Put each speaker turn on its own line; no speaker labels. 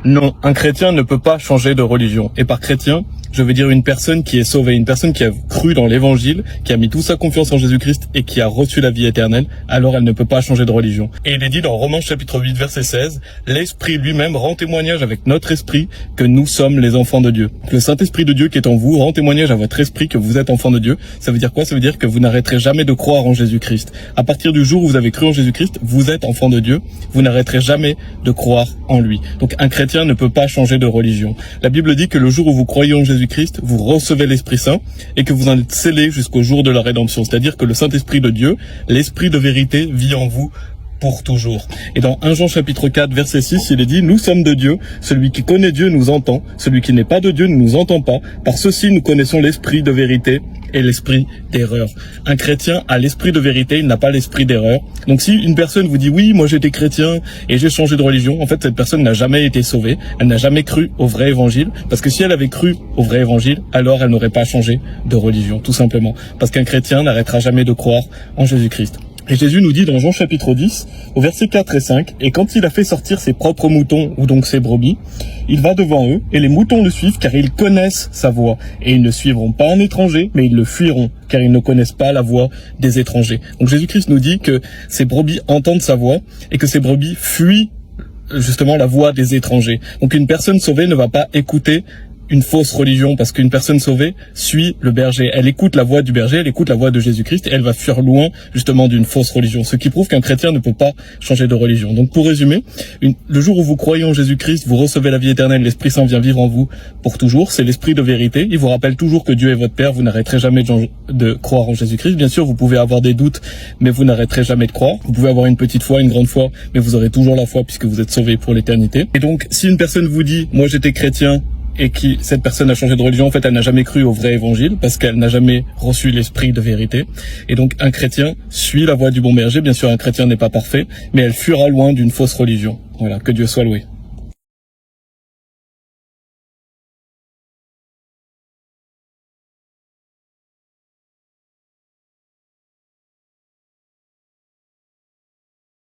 Non, un chrétien ne peut pas changer de religion. Et par chrétien, je veux dire une personne qui est sauvée, une personne qui a cru dans l'évangile, qui a mis toute sa confiance en Jésus-Christ et qui a reçu la vie éternelle, alors elle ne peut pas changer de religion. Et il est dit dans Romains chapitre 8 verset 16, l'Esprit lui-même rend témoignage avec notre esprit que nous sommes les enfants de Dieu. Le Saint-Esprit de Dieu qui est en vous rend témoignage à votre esprit que vous êtes enfants de Dieu. Ça veut dire quoi? Ça veut dire que vous n'arrêterez jamais de croire en Jésus-Christ. À partir du jour où vous avez cru en Jésus-Christ, vous êtes enfants de Dieu. Vous n'arrêterez jamais de croire en lui. Donc un chrétien ne peut pas changer de religion. La Bible dit que le jour où vous croyez en Jésus-Christ, vous recevez l'Esprit Saint et que vous en êtes scellés jusqu'au jour de la rédemption. C'est-à-dire que le Saint-Esprit de Dieu, l'Esprit de vérité, vit en vous pour toujours. Et dans 1 Jean chapitre 4 verset 6, il est dit, nous sommes de Dieu, celui qui connaît Dieu nous entend, celui qui n'est pas de Dieu ne nous entend pas, par ceci nous connaissons l'esprit de vérité et l'esprit d'erreur. Un chrétien a l'esprit de vérité, il n'a pas l'esprit d'erreur. Donc si une personne vous dit, oui, moi j'étais chrétien et j'ai changé de religion, en fait cette personne n'a jamais été sauvée, elle n'a jamais cru au vrai évangile, parce que si elle avait cru au vrai évangile, alors elle n'aurait pas changé de religion, tout simplement. Parce qu'un chrétien n'arrêtera jamais de croire en Jésus-Christ. Et Jésus nous dit dans Jean chapitre 10, au verset 4 et 5, « Et quand il a fait sortir ses propres moutons, ou donc ses brebis, il va devant eux, et les moutons le suivent, car ils connaissent sa voix. Et ils ne suivront pas un étranger, mais ils le fuiront, car ils ne connaissent pas la voix des étrangers. » Donc Jésus-Christ nous dit que ces brebis entendent sa voix, et que ces brebis fuient justement la voix des étrangers. Donc une personne sauvée ne va pas écouter une fausse religion, parce qu'une personne sauvée suit le berger. Elle écoute la voix du berger, elle écoute la voix de Jésus-Christ, et elle va fuir loin, justement, d'une fausse religion. Ce qui prouve qu'un chrétien ne peut pas changer de religion. Donc, pour résumer, le jour où vous croyez en Jésus-Christ, vous recevez la vie éternelle, l'Esprit Saint vient vivre en vous pour toujours. C'est l'Esprit de vérité. Il vous rappelle toujours que Dieu est votre Père. Vous n'arrêterez jamais de croire en Jésus-Christ. Bien sûr, vous pouvez avoir des doutes, mais vous n'arrêterez jamais de croire. Vous pouvez avoir une petite foi, une grande foi, mais vous aurez toujours la foi puisque vous êtes sauvés pour l'éternité. Et donc, si une personne vous dit, moi j'étais chrétien, et cette personne a changé de religion, en fait, elle n'a jamais cru au vrai évangile, parce qu'elle n'a jamais reçu l'esprit de vérité. Et donc, un chrétien suit la voie du bon berger. Bien sûr, un chrétien n'est pas parfait, mais elle fuira loin d'une fausse religion. Voilà, que Dieu soit loué.